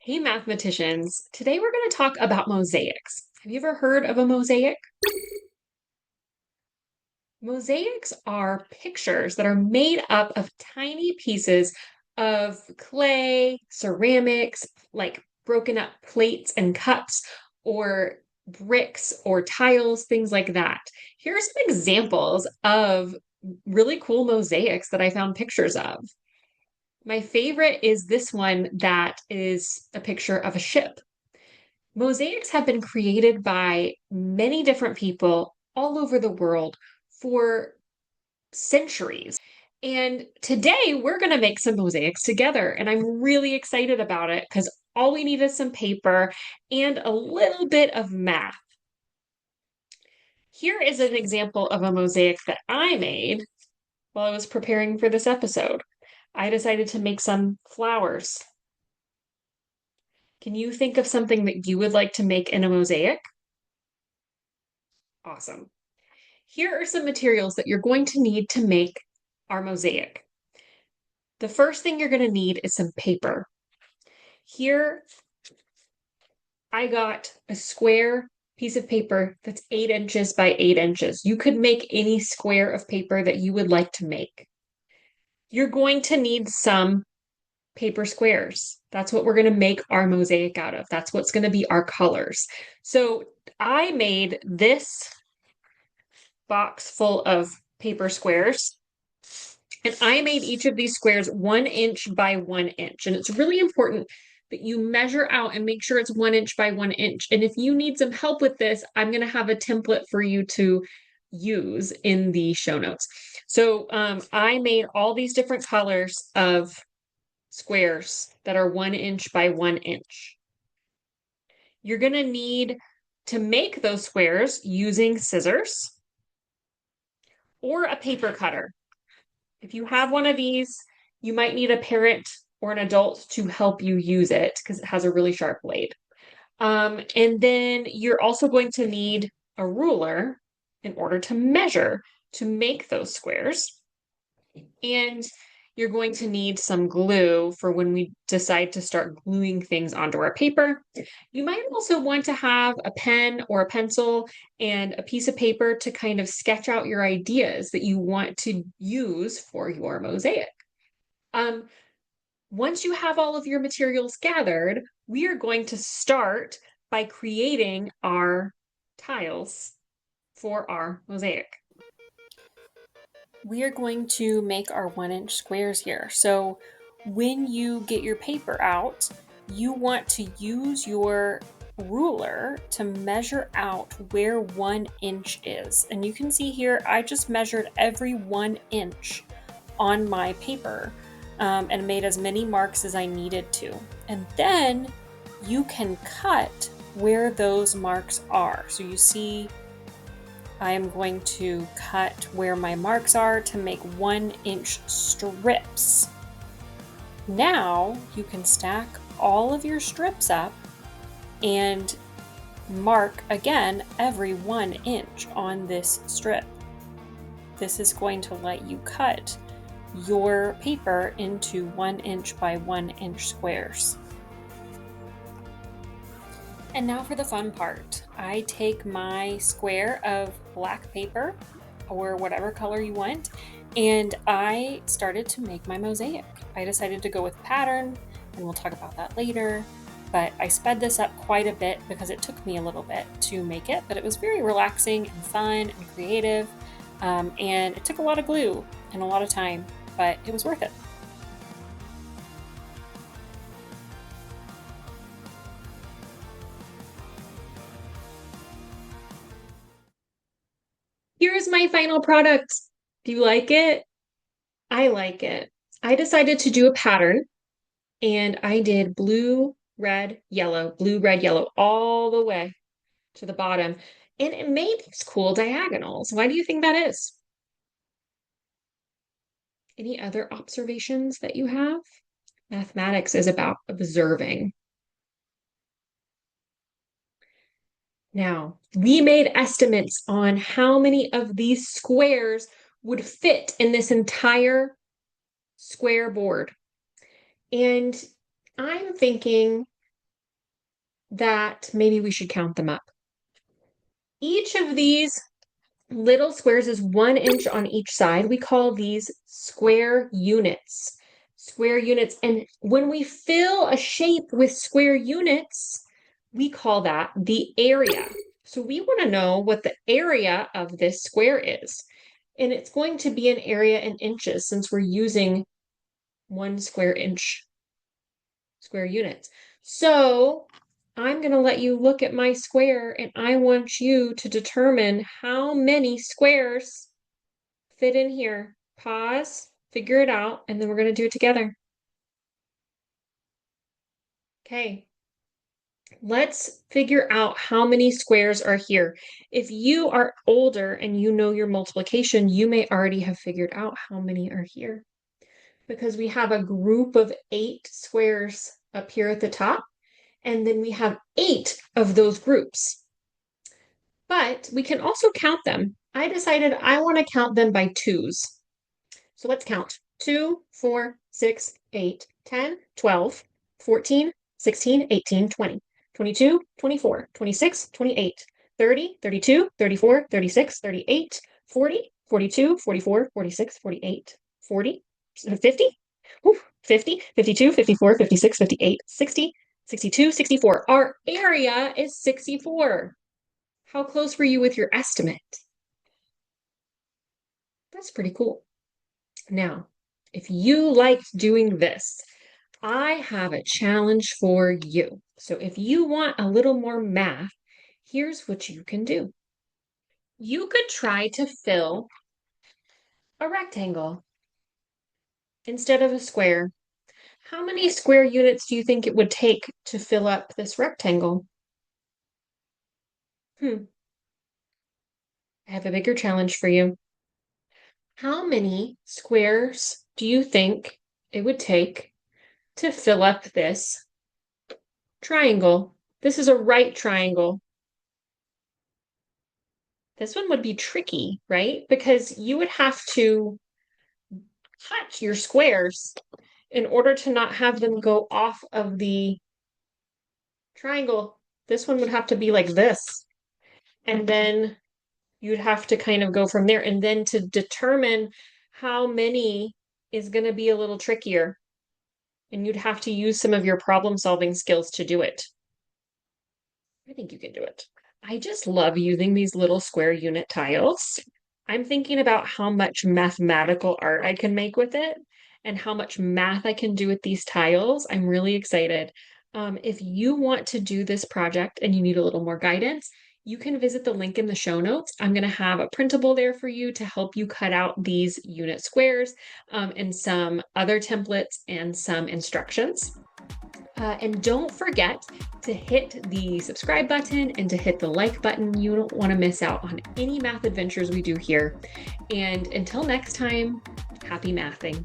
Hey, mathematicians. Today we're going to talk about mosaics. Have you ever heard of a mosaic? Mosaics are pictures that are made up of tiny pieces of clay, ceramics, like broken up plates and cups, or bricks or tiles, things like that. Here are some examples of really cool mosaics that I found pictures of. My favorite is this one that is a picture of a ship. Mosaics have been created by many different people all over the world for centuries. And today we're going to make some mosaics together. And I'm really excited about it because all we need is some paper and a little bit of math. Here is an example of a mosaic that I made while I was preparing for this episode. I decided to make some flowers. Can you think of something that you would like to make in a mosaic? Awesome. Here are some materials that you're going to need to make our mosaic. The first thing you're going to need is some paper. Here, I got a square piece of paper that's 8 inches by 8 inches. You could make any square of paper that you would like to make. You're going to need some paper squares. That's what we're going to make our mosaic out of. That's what's going to be our colors. So I made this box full of paper squares. And I made each of these squares 1 inch by 1 inch. And it's really important that you measure out and make sure it's 1 inch by 1 inch. And if you need some help with this, I'm going to have a template for you to use in the show notes. So I made all these different colors of squares that are 1 inch by 1 inch. You're going to need to make those squares using scissors or a paper cutter. If you have one of these, you might need a parent or an adult to help you use it because it has a really sharp blade. And then you're also going to need a ruler in order to measure to make those squares. And you're going to need some glue for when we decide to start gluing things onto our paper. You might also want to have a pen or a pencil and a piece of paper to kind of sketch out your ideas that you want to use for your mosaic. Um, Once you have all of your materials gathered, we are going to start by creating our tiles for our mosaic. We are going to make our 1 inch squares here. So when you get your paper out, you want to use your ruler to measure out where 1 inch is. And you can see here, I just measured every 1 inch on my paper and made as many marks as I needed to. And then you can cut where those marks are. So you see I am going to cut where my marks are to make 1 inch strips. Now you can stack all of your strips up and mark again every 1 inch on this strip. This is going to let you cut your paper into 1 inch by 1 inch squares. And now for the fun part. I take my square of black paper or whatever color you want, and I started to make my mosaic. I decided to go with pattern, and we'll talk about that later, but I sped this up quite a bit because it took me a little bit to make it, but it was very relaxing and fun and creative, and it took a lot of glue and a lot of time, but it was worth it. Here's my final product. Do you like it? I like it. I decided to do a pattern and I did blue, red, yellow, blue, red, yellow, all the way to the bottom. And it made these cool diagonals. Why do you think that is? Any other observations that you have? Mathematics is about observing. Now, we made estimates on how many of these squares would fit in this entire square board. And I'm thinking that maybe we should count them up. Each of these little squares is 1 inch on each side. We call these square units. Square units. And when we fill a shape with square units, we call that the area. So we want to know what the area of this square is. And it's going to be an area in inches since we're using 1 square inch square units. So I'm going to let you look at my square and I want you to determine how many squares fit in here. Pause, figure it out, and then we're going to do it together. Okay. Let's figure out how many squares are here. If you are older and you know your multiplication, you may already have figured out how many are here because we have a group of 8 squares up here at the top, and then we have 8 of those groups. But we can also count them. I decided I want to count them by twos. So let's count. 2, 4, 6, 8, 10, 12, 14, 16, 18, 20, 22, 24, 26, 28, 30, 32, 34, 36, 38, 40, 42, 44, 46, 48, 40, 50, 50, 52, 54, 56, 58, 60, 62, 64. Our area is 64. How close were you with your estimate? That's pretty cool. Now, if you liked doing this, I have a challenge for you. So if you want a little more math, here's what you can do. You could try to fill a rectangle instead of a square. How many square units do you think it would take to fill up this rectangle? I have a bigger challenge for you. How many squares do you think it would take to fill up this triangle? This is a right triangle. This one would be tricky, right? Because you would have to cut your squares in order to not have them go off of the triangle. This one would have to be like this. And then you'd have to kind of go from there. And then to determine how many is going to be a little trickier. And you'd have to use some of your problem-solving skills to do it. I think you can do it. I just love using these little square unit tiles. I'm thinking about how much mathematical art I can make with it and how much math I can do with these tiles. I'm really excited. If you want to do this project and you need a little more guidance, you can visit the link in the show notes. I'm going to have a printable there for you to help you cut out these unit squares and some other templates and some instructions. And don't forget to hit the subscribe button and to hit the like button. You don't want to miss out on any math adventures we do here. And until next time, happy mathing.